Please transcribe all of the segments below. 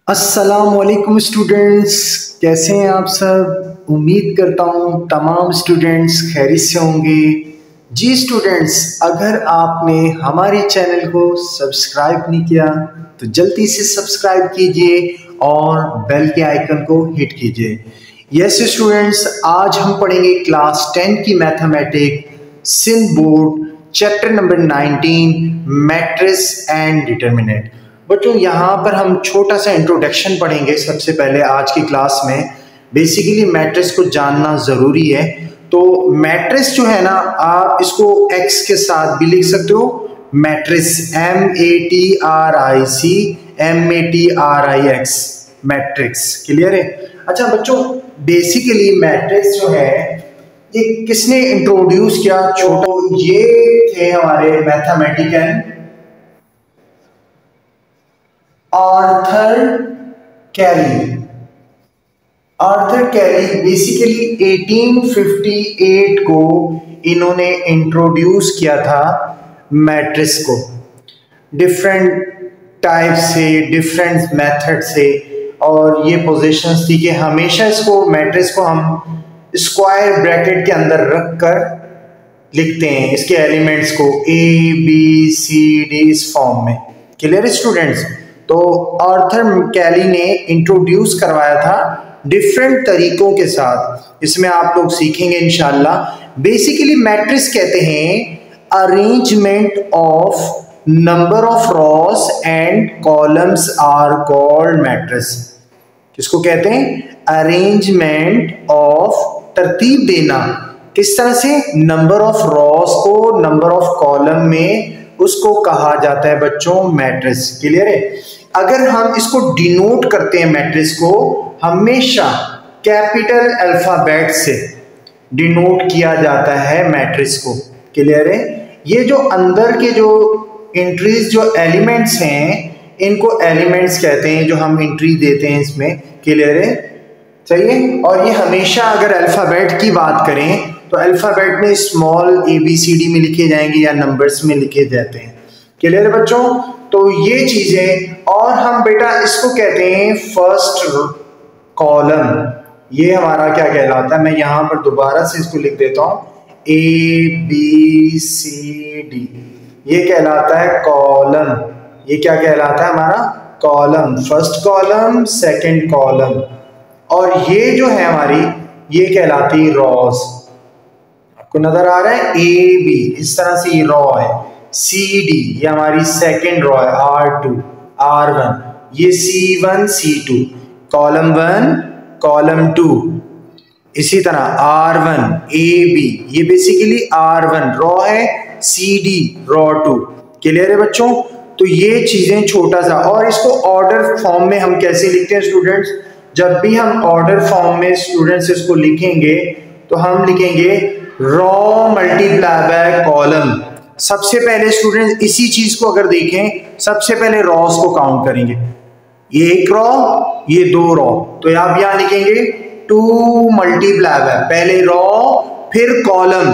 अस्सलामुअलैकुम स्टूडेंट्स, कैसे हैं आप सब। उम्मीद करता हूँ तमाम स्टूडेंट्स खैरियत से होंगे। जी स्टूडेंट्स, अगर आपने हमारे चैनल को सब्सक्राइब नहीं किया तो जल्दी से सब्सक्राइब कीजिए और बेल के आइकन को हिट कीजिए। यस स्टूडेंट्स, आज हम पढ़ेंगे क्लास 10 की mathematics Sindh board chapter number 19 matrix and determinant. बच्चों यहाँ पर हम छोटा सा इंट्रोडक्शन पढ़ेंगे। सबसे पहले आज की क्लास में बेसिकली मैट्रिक्स को जानना ज़रूरी है। तो मैट्रिक्स जो है ना, आप इसको एक्स के साथ भी लिख सकते हो। मैट्रिक्स MATRIX मैट्रिक्स, क्लियर है। अच्छा बच्चों, बेसिकली मैट्रिक्स जो है ये किसने इंट्रोड्यूस किया? छोटा ये थे हमारे मैथमेटिशियन आर्थर कैली बेसिकली 1858 को इन्होंने इंट्रोड्यूस किया था मैट्रिक्स को, डिफरेंट टाइप से, डिफरेंट मेथड से। और ये पोजीशंस थी कि हमेशा इसको मैट्रिक्स को हम स्क्वायर ब्रैकेट के अंदर रखकर लिखते हैं, इसके एलिमेंट्स को ABCD इस फॉर्म में। Clear students? तो आर्थर कैली ने इंट्रोड्यूस करवाया था डिफरेंट तरीकों के साथ। इसमें आप लोग सीखेंगे इंशाल्लाह। बेसिकली मैट्रिक्स कहते हैं arrangement of number of rows and columns are called matrix. किसको कहते हैं? अरेंजमेंट ऑफ, तरतीब देना किस तरह से, नंबर ऑफ रॉस को नंबर ऑफ कॉलम में, उसको कहा जाता है बच्चों मैट्रिक्स। क्लियर है? अगर हम इसको डिनोट करते हैं मैट्रिक्स को, हमेशा कैपिटल अल्फाबेट से डिनोट किया जाता है मैट्रिक्स को। क्लियर है? ये जो अंदर के जो एंट्रीज, जो एलिमेंट्स हैं, इनको एलिमेंट्स कहते हैं जो हम एंट्री देते हैं इसमें। क्लियर है? सही है। और ये हमेशा अगर अल्फाबेट की बात करें तो अल्फाबेट में स्मॉल ABCD में लिखे जाएंगे या नंबर्स में लिखे जाते हैं। क्लियर है बच्चों? तो ये चीजें, और हम बेटा इसको कहते हैं फर्स्ट कॉलम। ये हमारा क्या कहलाता है, मैं यहां पर दोबारा से इसको लिख देता हूं, ABCD, ये कहलाता है कॉलम। ये क्या कहलाता है? हमारा column, first column, second column. और ये जो है हमारी, ये कहलाती है रॉस। आपको नजर आ रहा है AB, इस तरह से ये रॉ है। CD ये हमारी सेकंड रॉ है, R2, R1, ये C1, C2, कॉलम 1, कॉलम 2। इसी तरह R1, AB ये बेसिकली R1 रॉ है, CD रॉ 2। क्लियर है बच्चों? तो ये चीजें छोटा सा, और इसको ऑर्डर फॉर्म में हम कैसे लिखते हैं स्टूडेंट्स? जब भी हम ऑर्डर फॉर्म में स्टूडेंट्स इसको लिखेंगे तो हम लिखेंगे रॉ मल्टीप्लाई बाय कॉलम। सबसे पहले स्टूडेंट इसी चीज को अगर देखें, सबसे पहले रॉस को काउंट करेंगे। ये एक रॉ, ये दो रॉ, तो आप यहां लिखेंगे 2 मल्टीप्लाई बाय, पहले रॉ फिर column,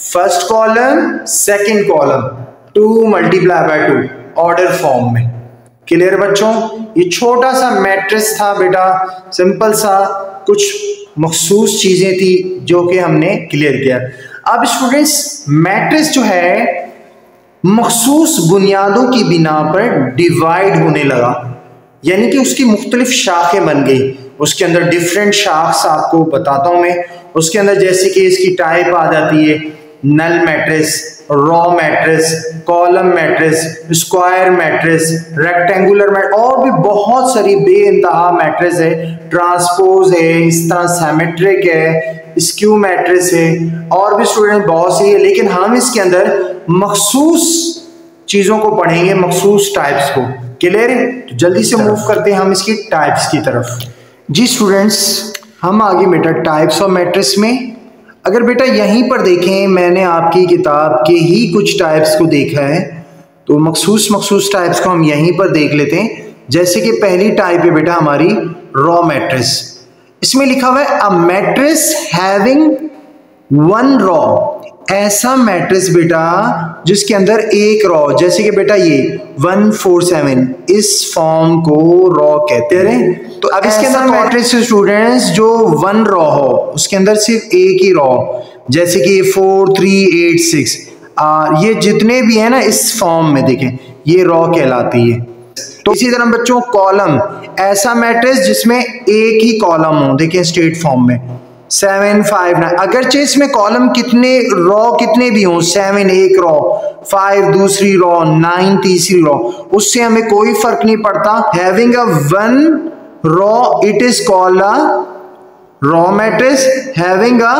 first column second column, 2 multiply by 2 order form में। क्लियर बच्चों? ये छोटा सा मैट्रिक्स था बेटा, सिंपल सा, कुछ मखसूस चीजें थी जो कि हमने क्लियर किया। अब स्टूडेंट्स, मैट्रिक्स जो है मखसूस बुनियादों की बिना पर डिवाइड होने लगा, यानी कि उसकी मुख्तलिफ शाखें बन गई। उसके अंदर डिफरेंट शाख्स आपको बताता हूं मैं। उसके अंदर जैसे कि इसकी टाइप आ जाती है null matrix, row matrix, column matrix, square matrix, rectangular matrix, और भी बहुत सारी बेइंतहा मैट्रिक्स है। ट्रांसपोज है, इस तरह सिमेट्रिक है, स्क्यू मैट्रिक्स है, और भी स्टूडेंट बहुत सी है। लेकिन हम इसके अंदर मखसूस चीजों को पढ़ेंगे, मखसूस टाइप्स को। क्लियर है? तो जल्दी से मूव करते हैं हम इसकी टाइप्स की तरफ। जी स्टूडेंट्स, हम आगे बेटा टाइप्स ऑफ मैट्रिक्स में, अगर बेटा यहीं पर देखें, मैंने आपकी किताब के ही कुछ टाइप्स को देखा है, तो मखसूस टाइप्स को हम यहीं पर देख लेते हैं। जैसे कि पहली टाइप है बेटा हमारी रॉ मैट्रिक्स। इसमें लिखा हुआ है a matrix having one raw ऐसा मैट्रिक्स बेटा जिसके अंदर एक रॉ, जैसे कि बेटा ये 147, इस फॉर्म को रॉ कहते हैं। तो अब इसके अंदर मैट्रिक्स स्टूडेंट्स जो 1 रॉ हो, उसके अंदर सिर्फ एक ही रॉ, जैसे कि 4 3 8 6, ये जितने भी है ना इस फॉर्म में देखें, ये रॉ कहलाती है। तो इसी तरह बच्चों कॉलम, ऐसा मैट्रिक्स जिसमें एक ही कॉलम हो, देखिए स्ट्रेट फॉर्म में 7 5 9, अगरचे इसमें कॉलम कितने रॉ कितने भी हों, 7 एक रॉ, 5 दूसरी रॉ, 9 तीसरी रॉ, उससे हमें कोई फर्क नहीं पड़ता। Having a 1 raw it is called a raw matrix, having a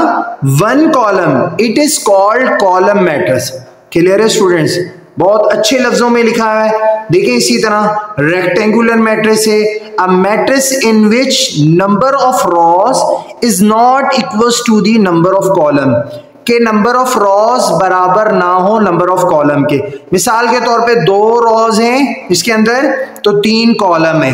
1 column it is called column matrix. Clear है स्टूडेंट्स? बहुत अच्छे लफ्जों में लिखा है। देखिए इसी तरह रेक्टेंगुलर मैट्रिक्स है, a matrix in which number of rows is not equals to the number of column, के नंबर ऑफ रॉस बराबर ना हो नंबर ऑफ कॉलम के। मिसाल के तौर पे 2 रॉस हैं इसके अंदर, तो 3 कॉलम है,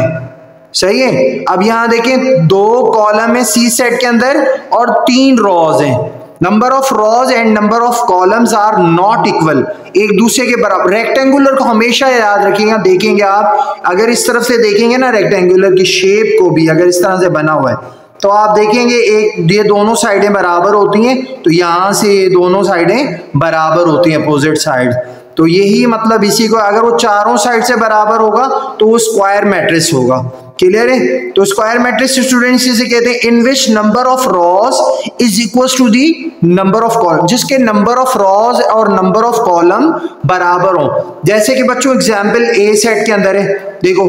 सही है। अब यहां देखें 2 कॉलम है सी सेट के अंदर और 3 रॉस हैं, number of rows and number of columns are not equal, एक दूसरे के बराबर। रेक्टेंगुलर को हमेशा याद रखिएगा, देखेंगे आप अगर इस तरफ से देखेंगे ना रेक्टेंगुलर की शेप को भी, अगर इस तरह से बना हुआ है तो आप देखेंगे एक ये दोनों साइडें बराबर होती हैं, तो यहां से ये दोनों साइडें बराबर होती हैं अपोजिट साइड। तो यही मतलब इसी को, अगर वो चारों साइड से बराबर होगा तो वो स्क्वायर मैट्रिक्स होगा। क्लियर है? तो स्क्वायर मैट्रिक्स स्टूडेंट्स इसे कहते हैं in which number of rows is equal to the number of column, जिसके नंबर ऑफ रॉस और नंबर ऑफ कॉलम बराबर हो। जैसे कि बच्चों एग्जांपल ए सेट के अंदर है, देखो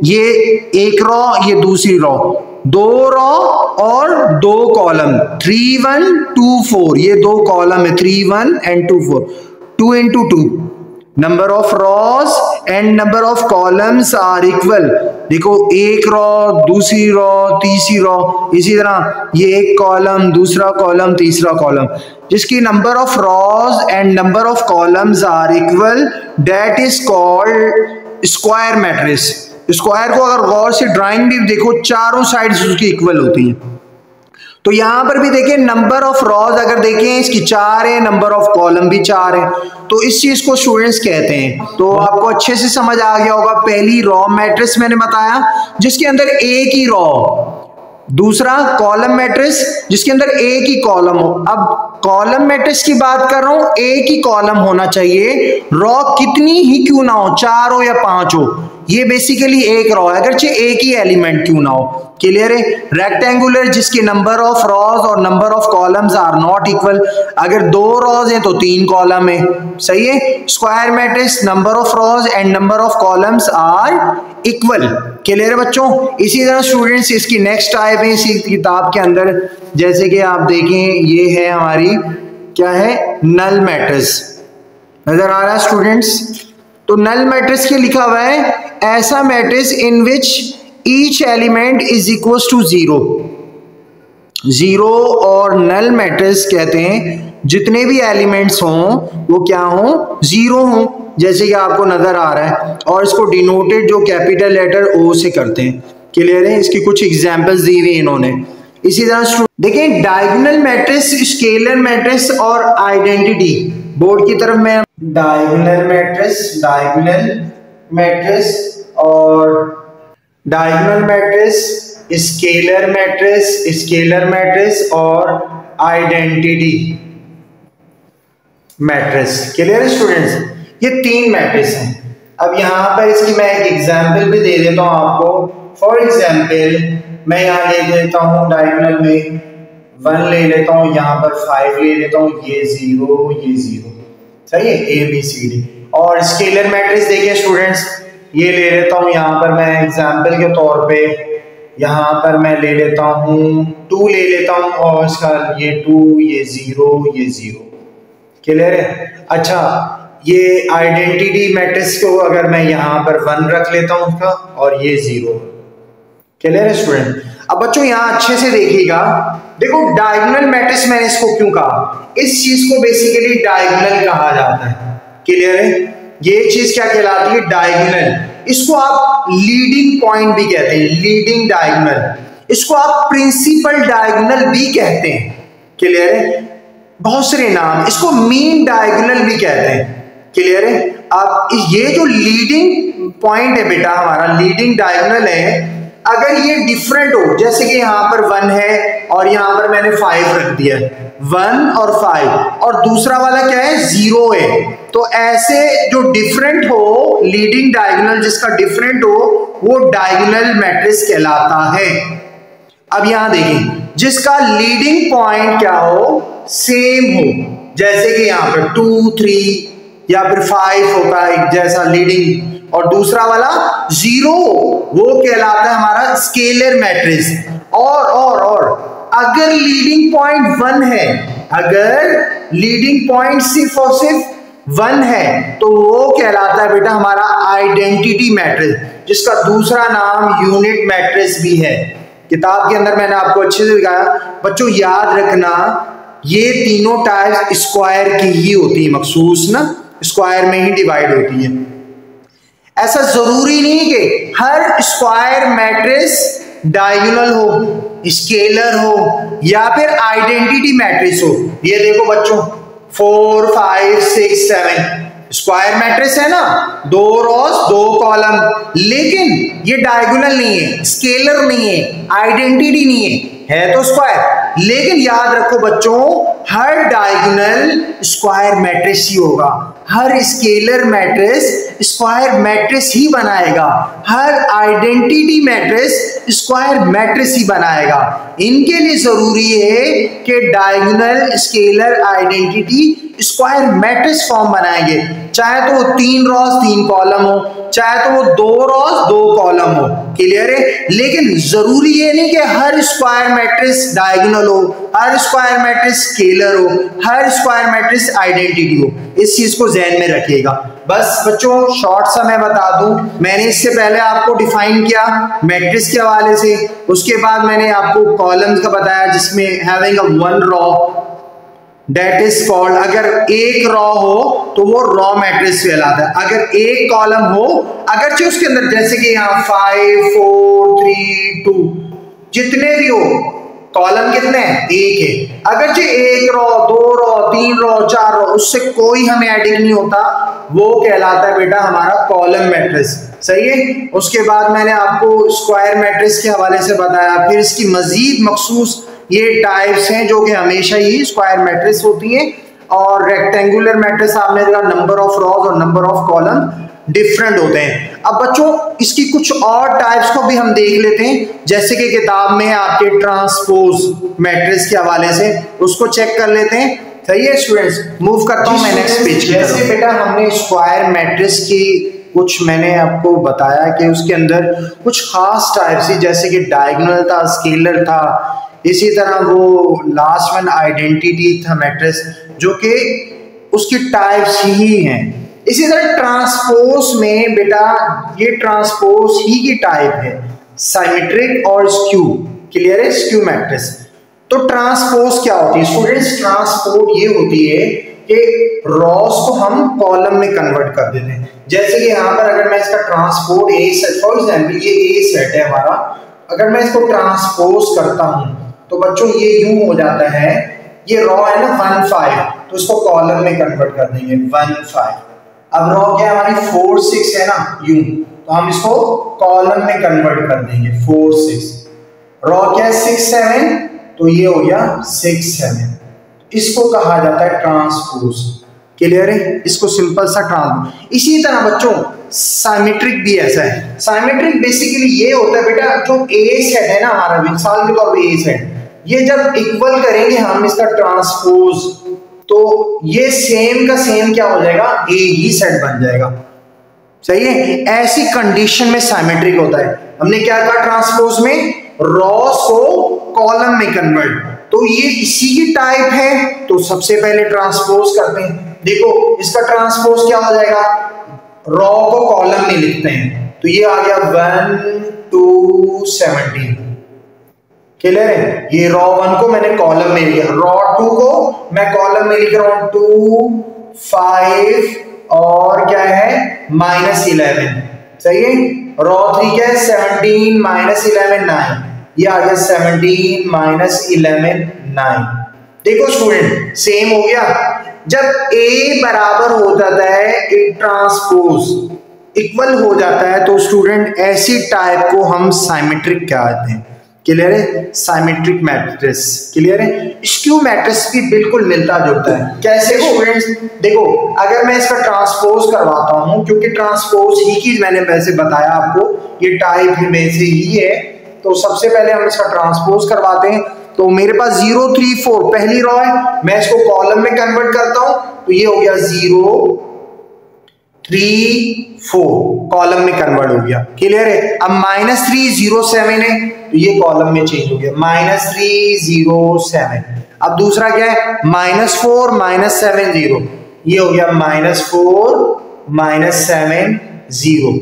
ये एक रॉ, ये दूसरी रॉ, 2 रॉ और 2 कॉलम, 3 1 2 4, ये 2 कॉलम है 3 1 and 2 4, 2 into 2, number of rows and number of columns are equal. देखो एक रॉ, दूसरी रॉ, तीसरी रॉ, इसी तरह ये एक कॉलम, दूसरा कॉलम, तीसरा कॉलम, जिसकी number of rows and number of columns are equal, that is called square matrix. Square को अगर गौर से ड्राइंग भी देखो, चारों साइड्स उसकी इक्वल होती हैं। तो यहां पर भी देखिए नंबर ऑफ रॉज अगर देखें इसकी 4 है, नंबर ऑफ कॉलम भी 4 है, तो इस चीज को स्टूडेंट्स कहते हैं। तो आपको अच्छे से समझ आ गया होगा। पहली रॉ मैट्रिक्स मैंने बताया जिसके अंदर एक ही रॉ, दूसरा कॉलम मैट्रिक्स जिसके अंदर एक ही कॉलम हो। अब कॉलम मैट्रिक्स की बात कर रहा हूं, एक ही कॉलम होना चाहिए, रॉ कितनी ही क्यों ना हो, 4 हो या 5 हो, ये बेसिकली एक रॉ है, अगरचे एक ही एलिमेंट क्यों ना हो। क्लियर है? रेक्टेंगुलर जिसके नंबर ऑफ रॉज और number of columns are not equal, अगर 2 रॉज हैं तो 3 कॉलम है, सही है। Square matrix number of rows and number of columns are equal. Clear है बच्चों? इसी तरह स्टूडेंट्स इसकी नेक्स्ट टाइप है इसी किताब के अंदर, जैसे कि आप देखें ये है हमारी क्या है, नल मैट्रिक्स, नजर आ रहा है स्टूडेंट्स? तो नल मैट्रिक्स के लिखा हुआ है ऐसा matrix in which each element is equal to 0। 0 और नल मैट्रिक्स कहते हैं जितने भी एलिमेंट्स हों वो क्या हों, 0 हों, जैसे कि आपको नजर आ रहा है, और इसको डिनोटेड जो कैपिटल लेटर ओ से करते हैं। क्लियर है? इसकी कुछ एग्जांपल्स दी हुई इन्होंने। इसी तरह देखिए डायगोनल मैट्रिक्स, स्केलर मैट्रिक्स और आइडेंटिटी, बोर्ड की तरफ में डायगोनल मैट्रिक्स और डायगोनल मैट्रिक्स, स्केलर मैट्रिक्स और आइडेंटिटी मैट्रिक्स। क्लियर है स्टूडेंट्स? ये 3 मैट्रिक्स हैं। अब यहाँ पर इसकी मैं एक एग्जांपल भी दे देता हूँ आपको। फॉर एग्जांपल मैं यहाँ ले लेता हूँ डायगोनल में 1 ले लेता हूँ, यहाँ पर 5 ले लेता हूँ, ये 0 ये 0, सही है, A B C D। और स्केलर मैट्रिक्स देखिए स्टूडेंट्स, ये ले लेता हूँ यहाँ पर मैं एग्जांपल के तौर पे, यहाँ पर मैं ले लेता हूँ 2 ले लेता हूँ, और इसका ये 2 ये 0 ये 0। क्लियर है? अच्छा ये आइडेंटिटी मैट्रिक्स को अगर मैं यहाँ पर 1 रख लेता हूँ उसका, और ये 0। क्लियर है स्टूडेंट? अब बच्चों यहाँ अच्छे से देखिएगा, देखो डायगोनल मैट्रिक्स मैंने इसको क्यों कहा, इस चीज को बेसिकली डायगोनल कहा जाता है। क्लियर है? ये चीज क्या कहलाती है, डायगोनल। इसको आप लीडिंग पॉइंट भी कहते हैं, लीडिंग डायगोनल, इसको आप प्रिंसिपल डायगोनल भी कहते हैं। क्लियर है? बहुत सारे नाम, इसको मीन डायगोनल भी कहते हैं। क्लियर है? अब ये जो लीडिंग पॉइंट है बेटा हमारा, लीडिंग डायगोनल है, अगर ये डिफरेंट हो, जैसे कि यहां पर 1 है और यहां पर मैंने 5 रख दिया, 1 और 5, और दूसरा वाला क्या है 0 है, तो ऐसे जो डिफरेंट हो, लीडिंग डायगोनल जिसका डिफरेंट हो, वो डायगोनल मैट्रिक्स कहलाता है। अब यहां देखिए, जिसका लीडिंग पॉइंट क्या हो, सेम हो, जैसे कि यहां पर 2 3 या फिर 5 होता है जैसा लीडिंग, और दूसरा वाला 0, वो कहलाता है हमारा स्केलर मैट्रिक्स। और अगर लीडिंग पॉइंट 1 है, अगर लीडिंग पॉइंट सिर्फ और सिर्फ 1 है, तो वो कहलाता है बेटा हमारा आइडेंटिटी मैट्रिक्स, जिसका दूसरा नाम यूनिट मैट्रिक्स भी है। किताब के अंदर मैंने आपको अच्छे से दिखाया। बच्चों याद रखना, ये तीनों टाइप स्क्वायर की ही होती है, मखसूस ना, स्क्वायर में ही डिवाइड होती है। ऐसा जरूरी नहीं कि हर स्क्वायर मैट्रिक्स डायगोनल हो, स्केलर हो, या फिर आइडेंटिटी मैट्रिक्स हो। ये देखो बच्चों, 4 5 6 7 स्क्वायर मैट्रिक्स है ना, 2 रोज 2 कॉलम, लेकिन ये डायगोनल नहीं है, स्केलर नहीं है, आइडेंटिटी नहीं है तो स्क्वायर। लेकिन याद रखो बच्चों, हर डायगोनल स्क्वायर मैट्रिक्स ही होगा, हर स्केलर मैट्रिक्स स्क्वायर मैट्रिक्स ही बनाएगा, हर आइडेंटिटी मैट्रिक्स स्क्वायर मैट्रिक्स ही बनाएगा। इनके लिए जरूरी है कि diagonal, scalar, identity square matrix form बनाएंगे, चाहे तो वो 3 रोज 3 कॉलम हो, चाहे तो वो 2 रोज 2 कॉलम हो। क्लियर है? लेकिन जरूरी ये नहीं कि हर स्क्वायर मैट्रिक्स डायगोनल हो, हर स्क्वायर मैट्रिक्स स्केलर हो, हर स्क्वायर मैट्रिक्स आइडेंटिटी हो। इस चीज को ध्यान में रखिएगा। बस बच्चों शॉर्ट सा मैं बता दूं, मैंने इससे पहले आपको डिफाइन किया मैट्रिक्स के हवाले से, उसके बाद मैंने आपको कॉलम्स का बताया, जिसमें having a 1 raw that is called, अगर एक रॉ हो तो वो रॉ मैट्रिक्स कहलाता है। अगर एक कॉलम हो, अगरचे उसके अंदर जैसे कि यहाँ 5 4 3 2 जितने भी हो, कॉलम कितने हैं, एक है, अगरचे एक रॉ 2 रॉ 3 रॉ 4 रॉ, उससे कोई हमें एडिंग नहीं होता, वो कहलाता है बेटा हमारा कॉलम मैट्रिक्स। सही है? उसके बाद मैंने आपको स्क्वायर मैट्रिक्स के हवाले से बताया, फिर इसकी मजीद मखसूस ये टाइप्स हैं जो कि हमेशा ही स्क्वायर मैट्रिक्स होती हैं, और रेक्टेंगुलर मैट्रिक्स आपने देखा नंबर ऑफ रॉज और नंबर ऑफ कॉलम डिफरेंट होते हैं। अब बच्चों इसकी कुछ और टाइप्स को भी हम देख लेते हैं, जैसे कि किताब में आपके ट्रांसपोज मैट्रिक्स के हवाले से, उसको चेक कर लेते हैं। सही है स्टूडेंट्स? मूव करता हूं मैं नेक्स्ट पेज की तरफ। जैसे बेटा हमने स्क्वायर मैट्रिक्स की कुछ मैंने आपको बताया कि उसके अंदर कुछ खास टाइप्स थी, जैसे कि डायगोनल था, स्केलर था, इसी तरह वो लास्ट वन आइडेंटिटी था मैट्रिक्स, जो कि उसकी टाइप्स ही हैं। इसी तरह ट्रांसपोज में बेटा ये ट्रांसपोज ही की टाइप है, सिमेट्रिक और स्क्यू। क्लियर है? Skew matrix. तो ट्रांसपोज क्या होती है स्टूडेंट्स? ट्रांसपोज ये होती है कि रॉस को हम कॉलम में कन्वर्ट कर देते हैं। जैसे कि यहाँ पर अगर मैं इसका transpose A set, for example ये ए सेट है हमारा, अगर मैं इसको ट्रांसपोज करता हूं तो बच्चों ये यूं हो जाता है, ये रॉ है ना 1 5, तो इसको कॉलम में कन्वर्ट कर देंगे 1 5। अब रॉ क्या है हमारी 4 6 है ना, यूं, तो हम इसको कॉलम में कन्वर्ट कर देंगे 4 6। रॉ क्या है 6 7, तो ये हो गया 6 7। इसको कहा जाता है ट्रांसपोज। क्लियर है? इसको सिंपल सा ट्रांसपोज। इसी तरह बच्चों साइमेट्रिक भी ऐसा है। साइमेट्रिक बेसिकली ये होता है बेटा, जो ए सेट है ना हमारा, मिसाल के तौर पे ए सेट, ये जब इक्वल करेंगे हम इसका ट्रांसपोज, तो ये सेम का सेम क्या हो जाएगा, ए ही सेट बन जाएगा। सही है? ऐसी कंडीशन में साइमेट्रिक होता है। हमने क्या कहा ट्रांसपोज में, रॉस को कॉलम में कन्वर्ट, तो ये इसी की टाइप है, तो सबसे पहले ट्रांसपोज करते हैं। देखो इसका ट्रांसपोज क्या हो जाएगा, रॉ को कॉलम में लिखते हैं, तो ये आ गया 1 2 17। क्लियर है? ये रॉ 1 को मैंने कॉलम में लिया, रॉ 2 को मैं कॉलम में लिख रहा हूं 2 5 और क्या है -11। सही है? रॉ 3 क्या है 17 -11 9, ये आ गया 17 -11 9। देखो स्टूडेंट सेम हो गया। जब A बराबर हो जाता है A ट्रांसपोज इक्वल हो जाता है तो स्टूडेंट ऐसी टाइप को हम साइमेट्रिक कहते हैं। क्लियर है? Symmetric matrix. क्लियर है? स्क्यू मैट्रिक्स भी बिल्कुल मिलता जुलता है। कैसे स्टूडेंट्स? देखो अगर मैं इसका ट्रांसपोज करवाता हूं, क्योंकि ट्रांसपोज ही की मैंने वैसे बताया आपको ये टाइप में से ही है, तो सबसे पहले हम इसका ट्रांसपोज करवाते हैं। तो मेरे पास 0 3 4 पहली रो है, मैं इसको कॉलम में कन्वर्ट करता हूं तो ये हो गया 0 3 4 कॉलम में कन्वर्ट हो गया। क्लियर है? अब -3 0 7 है तो ये कॉलम में चेंज हो गया -3 0 7। अब दूसरा क्या है? -4 -7 0, ये हो गया -4 -7 0।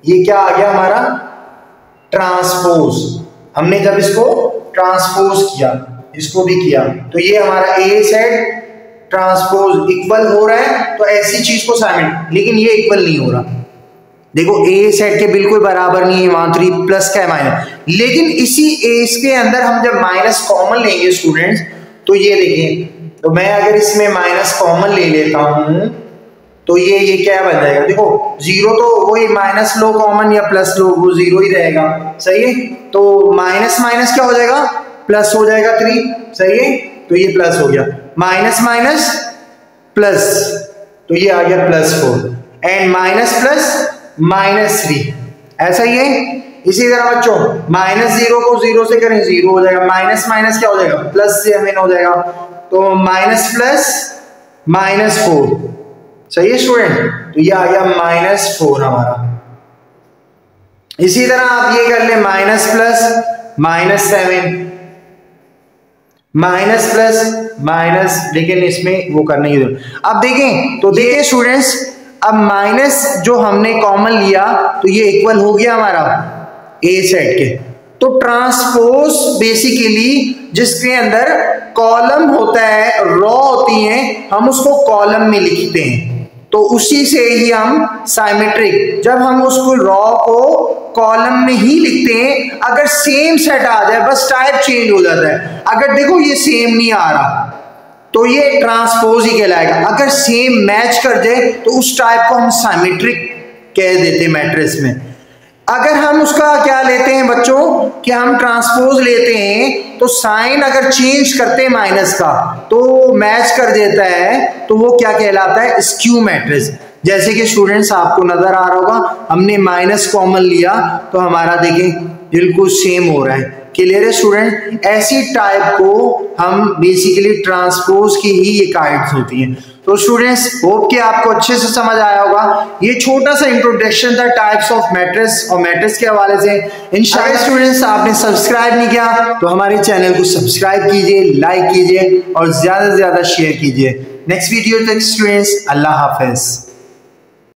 ये क्या आ गया हमारा? ट्रांसपोज। हमने जब इसको ट्रांसपोज किया, इसको भी किया, तो ये हमारा A सेट ट्रांसपोज इक्वल हो रहा है, तो ऐसी चीज को साइमेट्रिक, लेकिन ये इक्वल नहीं हो रहा। देखो A सेट के बिल्कुल बराबर नहीं है, वहां 3 प्लस का है माइनस, लेकिन इसी A के अंदर हम जब माइनस कॉमन लेंगे स्टूडेंट्स, तो ये देखें, तो मैं अगर इसमें माइनस कॉमन ले लेता हूं तो ये क्या बन जाएगा? देखो 0 तो वही माइनस लो कॉमन या प्लस लो, वो 0 ही रहेगा। सही है? तो माइनस माइनस क्या हो जाएगा? प्लस हो जाएगा 3। सही है? तो ये प्लस हो गया, माइनस माइनस प्लस, तो ये आ गया +4 एंड माइनस प्लस -3। ऐसा ही है। इसी तरह बच्चों -0 को 0 से करें 0 हो जाएगा, माइनस माइनस क्या हो जाएगा? +7 हो जाएगा, तो माइनस प्लस -4। सही है स्टूडेंट? तो ये आ गया -4 हमारा। इसी तरह आप ये कर ले minus plus -7 minus plus minus, लेकिन इसमें वो करने की जरूरत। अब देखें तो देखें स्टूडेंट्स, अब माइनस जो हमने कॉमन लिया तो ये इक्वल हो गया हमारा A सेट के। तो ट्रांसपोज बेसिकली जिसके अंदर कॉलम होता है, रो होती है, हम उसको कॉलम में लिखते हैं, तो उसी से ही हम साइमेट्रिक, जब हम उसको रॉ को कॉलम में ही लिखते हैं, अगर सेम सेट आ जाए, बस टाइप चेंज हो जाता है। अगर देखो ये सेम नहीं आ रहा तो ये ट्रांसपोज ही कहलाएगा, अगर सेम मैच कर जाए तो उस टाइप को हम साइमेट्रिक कह देते हैं मैट्रिक्स में। अगर हम उसका क्या लेते हैं बच्चों कि हम ट्रांसपोज लेते हैं तो साइन अगर चेंज करते हैं माइनस का तो मैच कर देता है, तो वो क्या कहलाता है? Skew matrix. जैसे कि स्टूडेंट्स आपको नजर आ रहा होगा, हमने माइनस कॉमन लिया तो हमारा देखें बिल्कुल सेम हो रहा है। क्लियर है स्टूडेंट? ऐसी टाइप को हम बेसिकली ट्रांसपोज की ही ये काइंड्स होती हैं। तो स्टूडेंट्स होप कि आपको अच्छे से समझ आया होगा। ये छोटा सा इंट्रोडक्शन था टाइप्स ऑफ मैट्रिक्स और मैट्रिक्स के हवाले से। इंशाल्लाह स्टूडेंट्स आपने सब्सक्राइब नहीं किया तो हमारे चैनल को सब्सक्राइब कीजिए, लाइक कीजिए और ज्यादा से ज्यादा शेयर कीजिए। नेक्स्ट वीडियो तक स्टूडेंट्स, अल्लाह हाफिज।